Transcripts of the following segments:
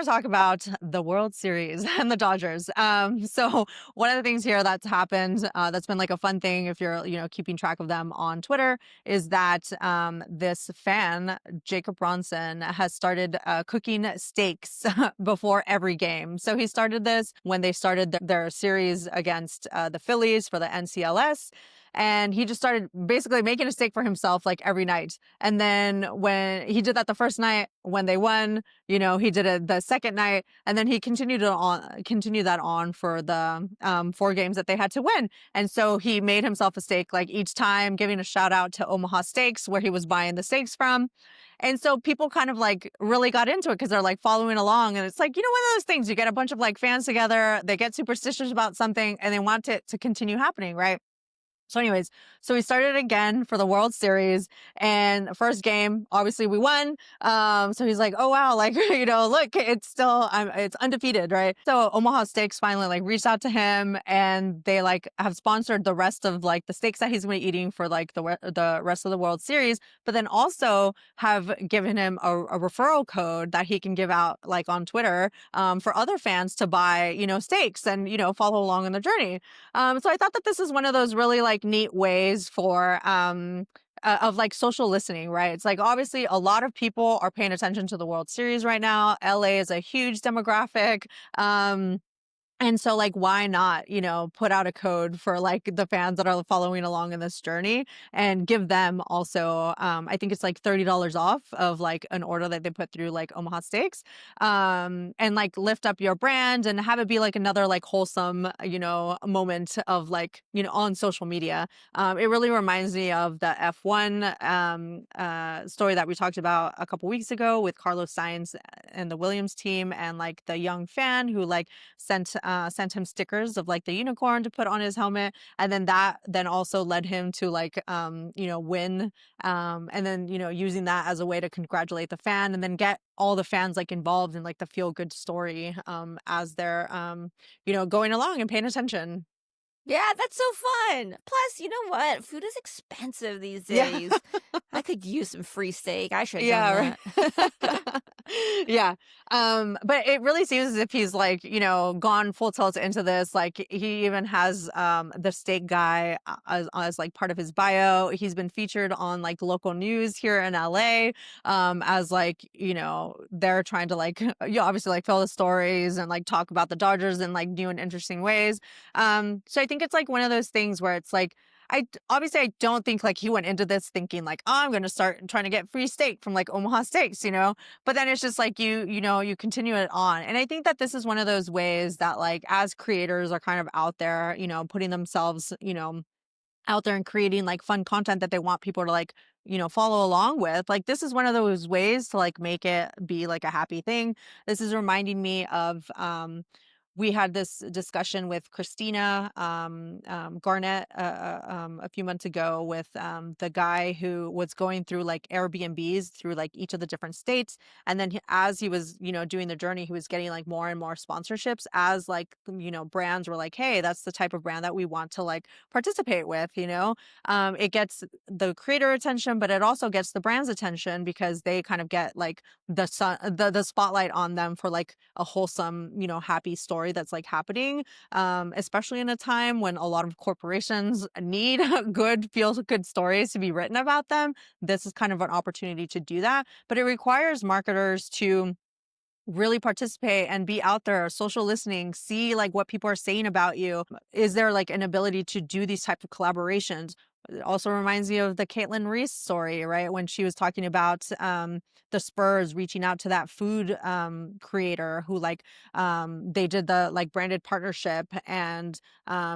want to talk about the World Series and the Dodgers. So one of the things here that's happened, that's been like a fun thing if you're, keeping track of them on Twitter, is that this fan, Jacob Bronson, has started cooking steaks before every game. So he started this when they started their series against the Phillies for the NCLS. And he just started basically making a steak for himself like every night. And then when he did that the first night when they won, he did it the second night, and then he continued that on for the 4 games that they had to win. And so he made himself a steak like each time, giving a shout out to Omaha Steaks where he was buying the steaks from. And so people kind of like really got into it because they're like following along. And it's like, one of those things, you get a bunch of like fans together, they get superstitious about something and they want it to continue happening, right? So anyways, so we started again for the World Series, and first game, obviously we won. So he's like, oh wow, like, look, it's still, it's undefeated, right? So Omaha Steaks finally like reached out to him, and they like have sponsored the rest of like the steaks that he's going to be eating for like the rest of the World Series, but then also have given him a referral code that he can give out like on Twitter, for other fans to buy, steaks and, follow along on the journey. So I thought that this is one of those really like neat ways for of like social listening, right? It's like obviously a lot of people are paying attention to the World Series right now. LA is a huge demographic. And so like, why not, put out a code for like the fans that are following along in this journey and give them also, I think it's like $30 off of like an order that they put through like Omaha Steaks, and like lift up your brand and have it be like another like wholesome, moment of like, on social media. It really reminds me of the F1 story that we talked about a couple weeks ago with Carlos Sainz and the Williams team, and like the young fan who like sent him stickers of like the unicorn to put on his helmet, and then that then also led him to like win, and then using that as a way to congratulate the fan and then get all the fans like involved in like the feel good story as they're going along and paying attention. Yeah, that's so fun. Plus, you know what? Food is expensive these Yeah. days. I could use some free steak. I should have done Yeah, that. right. Yeah. But it really seems as if he's like, gone full tilt into this. Like he even has the steak guy as like part of his bio. He's been featured on like local news here in LA, as like, they're trying to like obviously like fill the stories and like talk about the Dodgers in like new and interesting ways. So I think it's like one of those things where it's like obviously I don't think like he went into this thinking like, oh, I'm going to start trying to get free steak from like Omaha Steaks, but then it's just like you continue it on. And I think that this is one of those ways that like as creators are kind of out there, putting themselves, out there and creating like fun content that they want people to like, follow along with. Like this is one of those ways to like make it be like a happy thing. This is reminding me of we had this discussion with Christina Garnett a few months ago with the guy who was going through like Airbnbs through like each of the different states. And then as he was, doing the journey, he was getting like more and more sponsorships as like, brands were like, hey, that's the type of brand that we want to like participate with, it gets the creator attention, but it also gets the brand's attention because they kind of get like the spotlight on them for like a wholesome, happy story that's like happening, especially in a time when a lot of corporations need good, feel good stories to be written about them. This is kind of an opportunity to do that, but it requires marketers to really participate and be out there, social listening, see like what people are saying about you. Is there like an ability to do these type of collaborations? It also reminds me of the Caitlin Reese story, right? When she was talking about the Spurs reaching out to that food creator who like they did the like branded partnership, and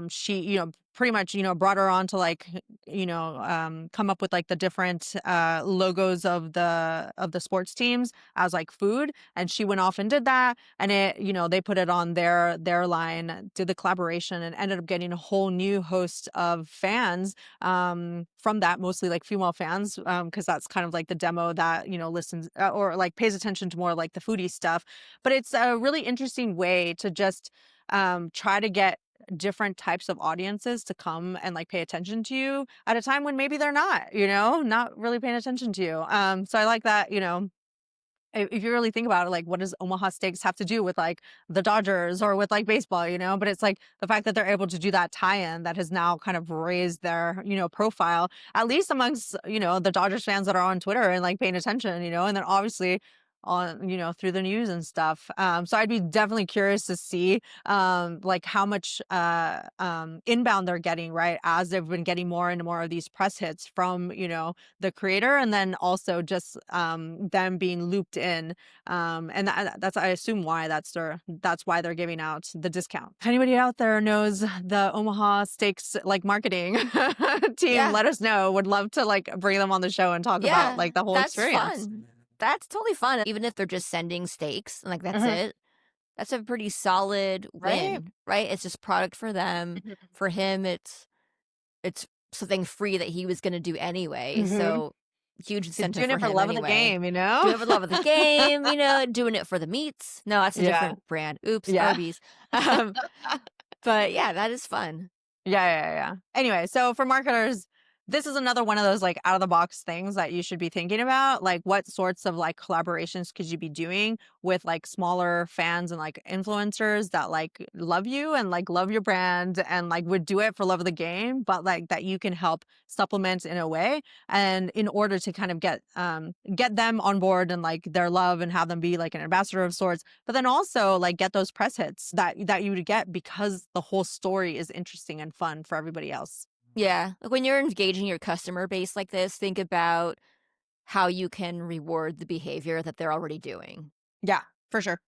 she, pretty much, brought her on to like, come up with like the different logos of the sports teams as like food. And she went off and did that, and it, they put it on their line, did the collaboration, and ended up getting a whole new host of fans from that, mostly like female fans, because that's kind of like the demo that listens or like pays attention to more like the foodie stuff. But it's a really interesting way to just try to get different types of audiences to come and like pay attention to you at a time when maybe they're not, not really paying attention to you. So I like that, if you really think about it, like, what does Omaha Steaks have to do with, like, the Dodgers or with, like, baseball, you know? But it's, like, the fact that they're able to do that tie-in that has now kind of raised their, profile, at least amongst, the Dodgers fans that are on Twitter and, like, paying attention, and then obviously on, through the news and stuff. So I'd be definitely curious to see, like, how much, inbound they're getting, right, as they've been getting more and more of these press hits from, the creator, and then also just them being looped in, and that's, I assume, why that's why they're giving out the discount. If anybody out there knows the Omaha Steaks like marketing team, Yeah. let us know. Would love to like bring them on the show and talk about Yeah, like the whole that's experience. fun. That's totally fun, even if they're just sending steaks, like, that's Mhm. it. That's a pretty solid Right. win, right? It's just product for them. For him, it's something free that he was gonna do anyway, Hmm. so huge He's incentive doing for it for him love of the anyway. game, you know. Doing it for love of the game, doing it for the meats. No, that's a Yeah. different brand. Oops, Yeah. Arby's. Um, but yeah, that is fun. Yeah. Anyway, so for marketers, this is another one of those like out of the box things that you should be thinking about. Like, what sorts of like collaborations could you be doing with like smaller fans and like influencers that like love you and like love your brand and like would do it for love of the game, but like that you can help supplement in a way, and in order to kind of get them on board and like their love and have them be like an ambassador of sorts, but then also like get those press hits that you would get because the whole story is interesting and fun for everybody else. Yeah, like, when you're engaging your customer base like this, think about how you can reward the behavior that they're already doing. Yeah, for sure.